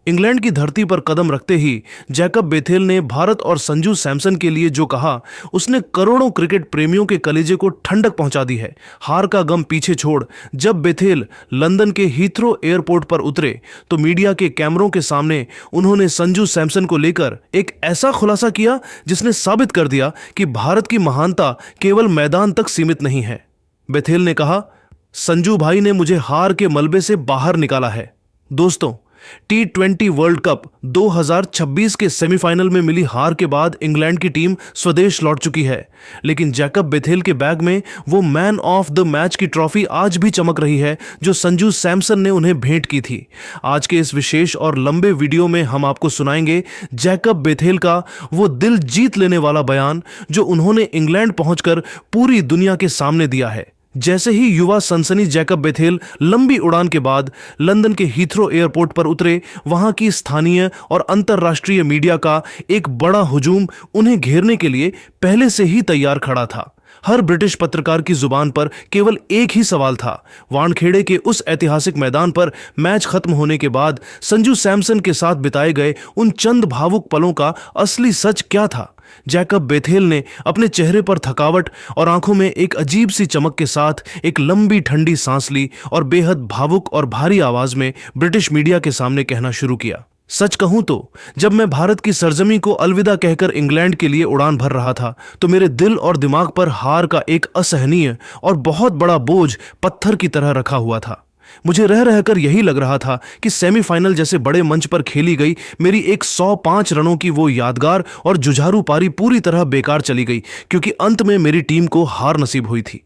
England की धरती पर कदम रखते ही जैकब बेथेल ने भारत और संजू सैमसन के लिए जो कहा, उसने करोड़ों क्रिकेट प्रेमियों के कलेजे को ठंडक पहुंचा दी है। हार का गम पीछे छोड़ जब बेथेल लंदन के हीथ्रो एयरपोर्ट पर उतरे तो मीडिया के कैमरों के सामने उन्होंने संजू सैमसन को लेकर एक ऐसा खुलासा किया जिसने साबित कर दिया कि भारत की महानता केवल मैदान तक सीमित नहीं है। बेथेल ने कहा, संजू भाई ने मुझे हार के मलबे से बाहर निकाला है। दोस्तों, T20 वर्ल्ड कप 2026 के सेमीफाइनल में मिली हार के बाद इंग्लैंड की टीम स्वदेश लौट चुकी है, लेकिन जैकब बेथेल के बैग में वो मैन ऑफ द मैच की ट्रॉफी आज भी चमक रही है जो संजू सैमसन ने उन्हें भेंट की थी। आज के इस विशेष और लंबे वीडियो में हम आपको सुनाएंगे जैकब बेथेल का वो दिल जीत लेने वाला बयान जो उन्होंने इंग्लैंड पहुंचकर पूरी दुनिया के सामने दिया है। जैसे ही युवा सनसनी जैकब बेथेल लंबी उड़ान के बाद लंदन के हीथ्रो एयरपोर्ट पर उतरे, वहां की स्थानीय और अंतर्राष्ट्रीय मीडिया का एक बड़ा हुजूम उन्हें घेरने के लिए पहले से ही तैयार खड़ा था। हर ब्रिटिश पत्रकार की जुबान पर केवल एक ही सवाल था, वानखेड़े के उस ऐतिहासिक मैदान पर मैच खत्म होने के बाद संजू सैमसन के साथ बिताए गए उन चंद भावुक पलों का असली सच क्या था। जैकब बेथेल ने अपने चेहरे पर थकावट और आंखों में एक अजीब सी चमक के साथ एक लंबी ठंडी सांस ली और बेहद भावुक और भारी आवाज में ब्रिटिश मीडिया के सामने कहना शुरू किया, सच कहूं तो जब मैं भारत की सरजमी को अलविदा कहकर इंग्लैंड के लिए उड़ान भर रहा था तो मेरे दिल और दिमाग पर हार का एक असहनीय और बहुत बड़ा बोझ पत्थर की तरह रखा हुआ था। मुझे रह रहकर यही लग रहा था कि सेमीफाइनल जैसे बड़े मंच पर खेली गई मेरी 105 रनों की वो यादगार और जुझारू पारी पूरी तरह बेकार चली गई, क्योंकि अंत में मेरी टीम को हार नसीब हुई थी।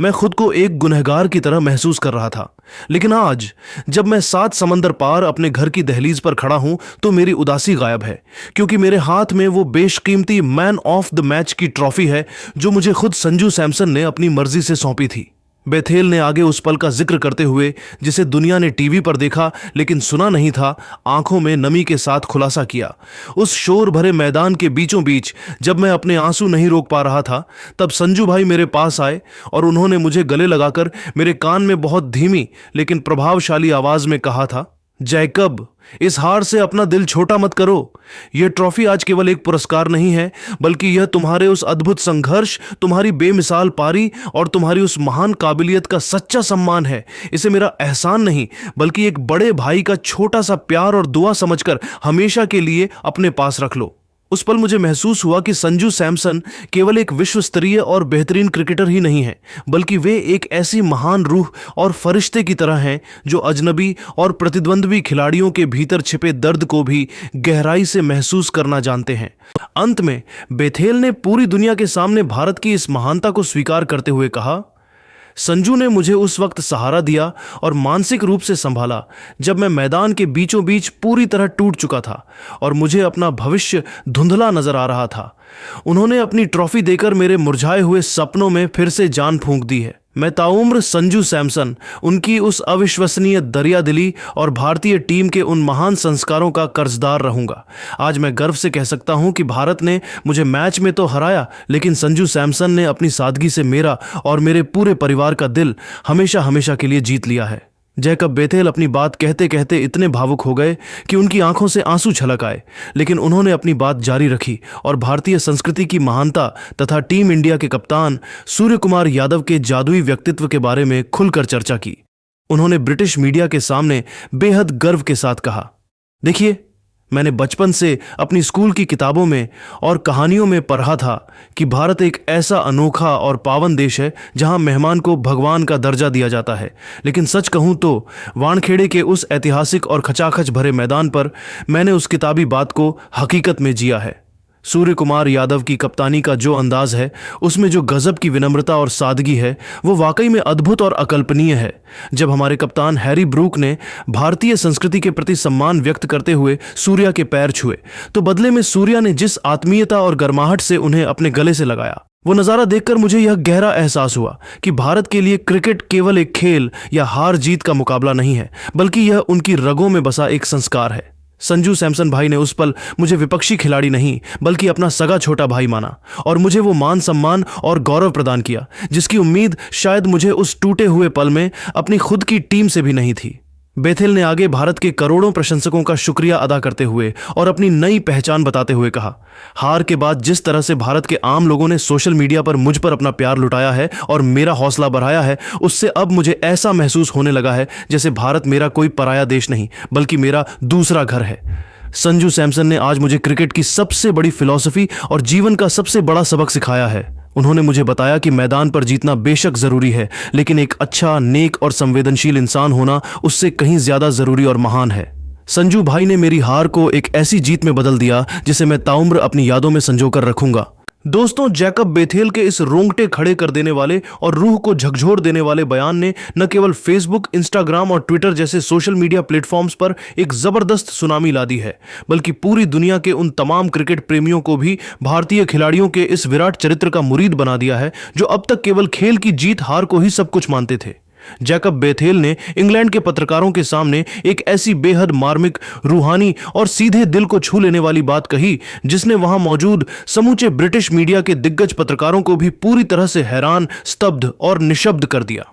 मैं खुद को एक गुनहगार की तरह महसूस कर रहा था। लेकिन आज जब मैं 7 समंदर पार अपने घर की दहलीज पर खड़ा हूं तो मेरी उदासी गायब है, क्योंकि मेरे हाथ में वो बेशकीमती मैन ऑफ द मैच की ट्रॉफी है जो मुझे खुद संजू सैमसन ने अपनी मर्जी से सौंपी थी। बेथेल ने आगे उस पल का जिक्र करते हुए, जिसे दुनिया ने टीवी पर देखा लेकिन सुना नहीं था, आंखों में नमी के साथ खुलासा किया। उस शोर भरे मैदान के बीचों बीच जब मैं अपने आंसू नहीं रोक पा रहा था, तब संजू भाई मेरे पास आए और उन्होंने मुझे गले लगाकर मेरे कान में बहुत धीमी लेकिन प्रभावशाली आवाज में कहा था, जैकब, इस हार से अपना दिल छोटा मत करो। यह ट्रॉफी आज केवल एक पुरस्कार नहीं है, बल्कि यह तुम्हारे उस अद्भुत संघर्ष, तुम्हारी बेमिसाल पारी और तुम्हारी उस महान काबिलियत का सच्चा सम्मान है। इसे मेरा एहसान नहीं, बल्कि एक बड़े भाई का छोटा सा प्यार और दुआ समझकर हमेशा के लिए अपने पास रख लो। उस पल मुझे महसूस हुआ कि संजू सैमसन केवल एक विश्व स्तरीय और बेहतरीन क्रिकेटर ही नहीं है, बल्कि वे एक ऐसी महान रूह और फरिश्ते की तरह हैं जो अजनबी और प्रतिद्वंद्वी खिलाड़ियों के भीतर छिपे दर्द को भी गहराई से महसूस करना जानते हैं। अंत में बेथेल ने पूरी दुनिया के सामने भारत की इस महानता को स्वीकार करते हुए कहा, संजू ने मुझे उस वक्त सहारा दिया और मानसिक रूप से संभाला जब मैं मैदान के बीचों बीच पूरी तरह टूट चुका था और मुझे अपना भविष्य धुंधला नजर आ रहा था। उन्होंने अपनी ट्रॉफी देकर मेरे मुरझाए हुए सपनों में फिर से जान फूंक दी है। मैं ताउम्र संजू सैमसन, उनकी उस अविश्वसनीय दरियादिली और भारतीय टीम के उन महान संस्कारों का कर्जदार रहूंगा। आज मैं गर्व से कह सकता हूं कि भारत ने मुझे मैच में तो हराया, लेकिन संजू सैमसन ने अपनी सादगी से मेरा और मेरे पूरे परिवार का दिल हमेशा हमेशा के लिए जीत लिया है। जैकब बेथेल अपनी बात कहते कहते इतने भावुक हो गए कि उनकी आंखों से आंसू छलक आए, लेकिन उन्होंने अपनी बात जारी रखी और भारतीय संस्कृति की महानता तथा टीम इंडिया के कप्तान सूर्य कुमार यादव के जादुई व्यक्तित्व के बारे में खुलकर चर्चा की। उन्होंने ब्रिटिश मीडिया के सामने बेहद गर्व के साथ कहा, देखिए, मैंने बचपन से अपनी स्कूल की किताबों में और कहानियों में पढ़ा था कि भारत एक ऐसा अनोखा और पावन देश है जहां मेहमान को भगवान का दर्जा दिया जाता है। लेकिन सच कहूं तो वानखेड़े के उस ऐतिहासिक और खचाखच भरे मैदान पर मैंने उस किताबी बात को हकीकत में जिया है। सूर्य कुमार यादव की कप्तानी का जो अंदाज है, उसमें जो गजब की विनम्रता और सादगी है, वो वाकई में अद्भुत और अकल्पनीय है। जब हमारे कप्तान हैरी ब्रूक ने भारतीय संस्कृति के प्रति सम्मान व्यक्त करते हुए सूर्या के पैर छुए, तो बदले में सूर्या ने जिस आत्मीयता और गर्माहट से उन्हें अपने गले से लगाया, वो नज़ारा देखकर मुझे यह गहरा एहसास हुआ कि भारत के लिए क्रिकेट केवल एक खेल या हार जीत का मुकाबला नहीं है, बल्कि यह उनकी रगों में बसा एक संस्कार है। संजू सैमसन भाई ने उस पल मुझे विपक्षी खिलाड़ी नहीं बल्कि अपना सगा छोटा भाई माना और मुझे वो मान सम्मान और गौरव प्रदान किया जिसकी उम्मीद शायद मुझे उस टूटे हुए पल में अपनी खुद की टीम से भी नहीं थी। बेथेल ने आगे भारत के करोड़ों प्रशंसकों का शुक्रिया अदा करते हुए और अपनी नई पहचान बताते हुए कहा, हार के बाद जिस तरह से भारत के आम लोगों ने सोशल मीडिया पर मुझ पर अपना प्यार लुटाया है और मेरा हौसला बढ़ाया है, उससे अब मुझे ऐसा महसूस होने लगा है जैसे भारत मेरा कोई पराया देश नहीं बल्कि मेरा दूसरा घर है। संजू सैमसन ने आज मुझे क्रिकेट की सबसे बड़ी फिलॉसफी और जीवन का सबसे बड़ा सबक सिखाया है। उन्होंने मुझे बताया कि मैदान पर जीतना बेशक जरूरी है, लेकिन एक अच्छा, नेक और संवेदनशील इंसान होना उससे कहीं ज्यादा जरूरी और महान है। संजू भाई ने मेरी हार को एक ऐसी जीत में बदल दिया जिसे मैं ताउम्र अपनी यादों में संजोकर रखूंगा। दोस्तों, जैकब बेथेल के इस रोंगटे खड़े कर देने वाले और रूह को झकझोर देने वाले बयान ने न केवल फेसबुक, इंस्टाग्राम और ट्विटर जैसे सोशल मीडिया प्लेटफॉर्म्स पर एक जबरदस्त सुनामी ला दी है, बल्कि पूरी दुनिया के उन तमाम क्रिकेट प्रेमियों को भी भारतीय खिलाड़ियों के इस विराट चरित्र का मुरीद बना दिया है जो अब तक केवल खेल की जीत हार को ही सब कुछ मानते थे। जैकब बेथेल ने इंग्लैंड के पत्रकारों के सामने एक ऐसी बेहद मार्मिक, रूहानी और सीधे दिल को छू लेने वाली बात कही जिसने वहां मौजूद समूचे ब्रिटिश मीडिया के दिग्गज पत्रकारों को भी पूरी तरह से हैरान, स्तब्ध और निशब्द कर दिया।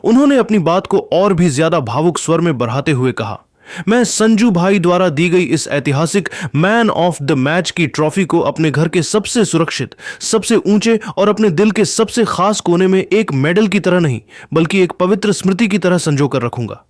उन्होंने अपनी बात को और भी ज्यादा भावुक स्वर में बढ़ाते हुए कहा, मैं संजू भाई द्वारा दी गई इस ऐतिहासिक मैन ऑफ द मैच की ट्रॉफी को अपने घर के सबसे सुरक्षित, सबसे ऊंचे और अपने दिल के सबसे खास कोने में एक मेडल की तरह नहीं बल्कि एक पवित्र स्मृति की तरह संजो कर रखूंगा।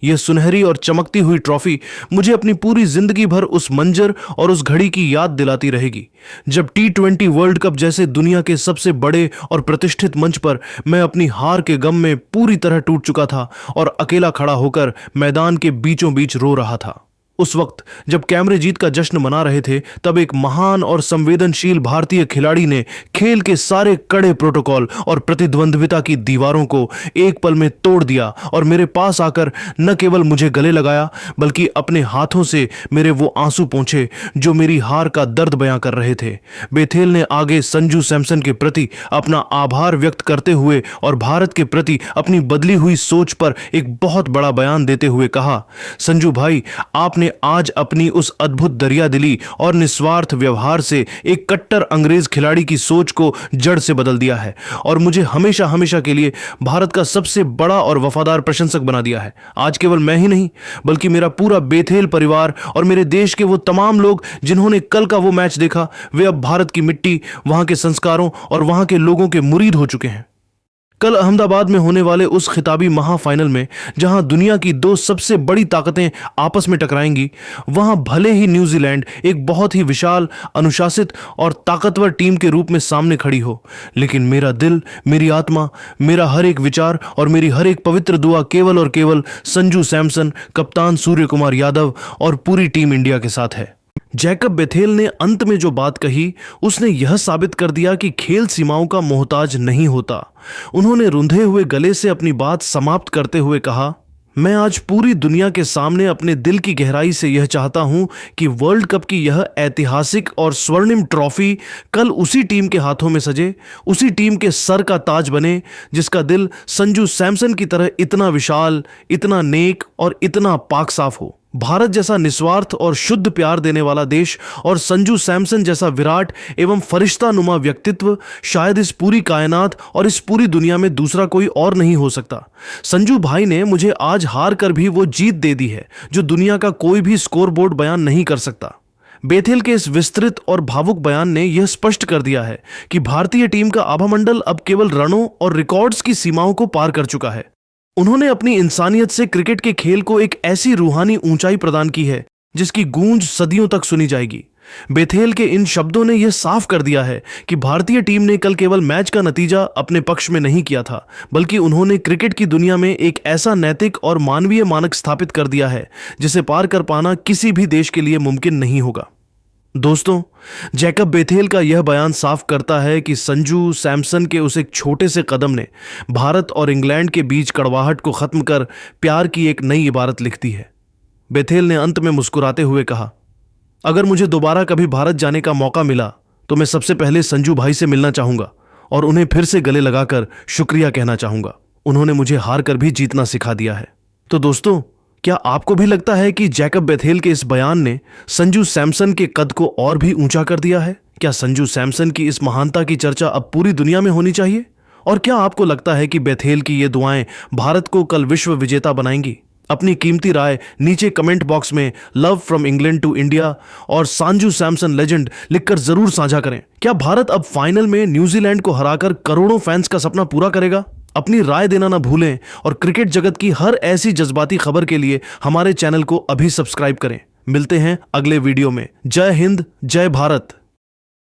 यह सुनहरी और चमकती हुई ट्रॉफी मुझे अपनी पूरी जिंदगी भर उस मंजर और उस घड़ी की याद दिलाती रहेगी जब T20 वर्ल्ड कप जैसे दुनिया के सबसे बड़े और प्रतिष्ठित मंच पर मैं अपनी हार के गम में पूरी तरह टूट चुका था और अकेला खड़ा होकर मैदान के बीचों बीच रो रहा था। उस वक्त जब कैमरे जीत का जश्न मना रहे थे, तब एक महान और संवेदनशील भारतीय खिलाड़ी ने खेल के सारे कड़े प्रोटोकॉल और प्रतिद्वंद्विता की दीवारों को एक पल में तोड़ दिया और मेरे पास आकर न केवल मुझे गले लगाया बल्कि अपने हाथों से मेरे वो आंसू पोंछे जो मेरी हार का दर्द बयां कर रहे थे। बेथेल ने आगे संजू सैमसन के प्रति अपना आभार व्यक्त करते हुए और भारत के प्रति अपनी बदली हुई सोच पर एक बहुत बड़ा बयान देते हुए कहा, संजू भाई, आपने आज अपनी उस अद्भुत दरियादिली और निस्वार्थ व्यवहार से एक कट्टर अंग्रेज खिलाड़ी की सोच को जड़ से बदल दिया है और मुझे हमेशा हमेशा के लिए भारत का सबसे बड़ा और वफादार प्रशंसक बना दिया है। आज केवल मैं ही नहीं बल्कि मेरा पूरा बेथेल परिवार और मेरे देश के वो तमाम लोग जिन्होंने कल का वो मैच देखा, वे अब भारत की मिट्टी, वहां के संस्कारों और वहां के लोगों के मुरीद हो चुके हैं। कल अहमदाबाद में होने वाले उस खिताबी महाफाइनल में जहां दुनिया की दो सबसे बड़ी ताकतें आपस में टकराएंगी, वहां भले ही न्यूजीलैंड एक बहुत ही विशाल, अनुशासित और ताकतवर टीम के रूप में सामने खड़ी हो, लेकिन मेरा दिल, मेरी आत्मा, मेरा हर एक विचार और मेरी हर एक पवित्र दुआ केवल और केवल संजू सैमसन, कप्तान सूर्य कुमार यादव और पूरी टीम इंडिया के साथ है। जैकब बेथेल ने अंत में जो बात कही, उसने यह साबित कर दिया कि खेल सीमाओं का मोहताज नहीं होता। उन्होंने रुंधे हुए गले से अपनी बात समाप्त करते हुए कहा, मैं आज पूरी दुनिया के सामने अपने दिल की गहराई से यह चाहता हूं कि वर्ल्ड कप की यह ऐतिहासिक और स्वर्णिम ट्रॉफी कल उसी टीम के हाथों में सजे, उसी टीम के सर का ताज बने जिसका दिल संजू सैमसन की तरह इतना विशाल, इतना नेक और इतना पाक साफ हो। भारत जैसा निस्वार्थ और शुद्ध प्यार देने वाला देश और संजू सैमसन जैसा विराट एवं फरिश्ता नुमा व्यक्तित्व शायद इस पूरी कायनात और इस पूरी दुनिया में दूसरा कोई और नहीं हो सकता। संजू भाई ने मुझे आज हार कर भी वो जीत दे दी है जो दुनिया का कोई भी स्कोरबोर्ड बयान नहीं कर सकता। बेथेल के इस विस्तृत और भावुक बयान ने यह स्पष्ट कर दिया है कि भारतीय टीम का आभामंडल अब केवल रनों और रिकॉर्ड्स की सीमाओं को पार कर चुका है। उन्होंने अपनी इंसानियत से क्रिकेट के खेल को एक ऐसी रूहानी ऊंचाई प्रदान की है जिसकी गूंज सदियों तक सुनी जाएगी। बेथेल के इन शब्दों ने यह साफ कर दिया है कि भारतीय टीम ने कल केवल मैच का नतीजा अपने पक्ष में नहीं किया था, बल्कि उन्होंने क्रिकेट की दुनिया में एक ऐसा नैतिक और मानवीय मानक स्थापित कर दिया है जिसे पार कर पाना किसी भी देश के लिए मुमकिन नहीं होगा। दोस्तों, जैकब बेथेल का यह बयान साफ करता है कि संजू सैमसन के उस एक छोटे से कदम ने भारत और इंग्लैंड के बीच कड़वाहट को खत्म कर प्यार की एक नई इबारत लिख दी है। बेथेल ने अंत में मुस्कुराते हुए कहा, अगर मुझे दोबारा कभी भारत जाने का मौका मिला तो मैं सबसे पहले संजू भाई से मिलना चाहूंगा और उन्हें फिर से गले लगाकर शुक्रिया कहना चाहूंगा। उन्होंने मुझे हार कर भी जीतना सिखा दिया है। तो दोस्तों, क्या आपको भी लगता है कि जैकब बेथेल के इस बयान ने संजू सैमसन के कद को और भी ऊंचा कर दिया है? क्या संजू सैमसन की इस महानता की चर्चा अब पूरी दुनिया में होनी चाहिए? और क्या आपको लगता है कि बेथेल की ये दुआएं भारत को कल विश्व विजेता बनाएंगी? अपनी कीमती राय नीचे कमेंट बॉक्स में love from England to India और संजू सैमसन लेजेंड लिखकर जरूर साझा करें। क्या भारत अब फाइनल में न्यूजीलैंड को हराकर करोड़ों फैंस का सपना पूरा करेगा? अपनी राय देना ना भूलें और क्रिकेट जगत की हर ऐसी जज्बाती खबर के लिए हमारे चैनल को अभी सब्सक्राइब करें। मिलते हैं अगले वीडियो में। जय हिंद, जय भारत।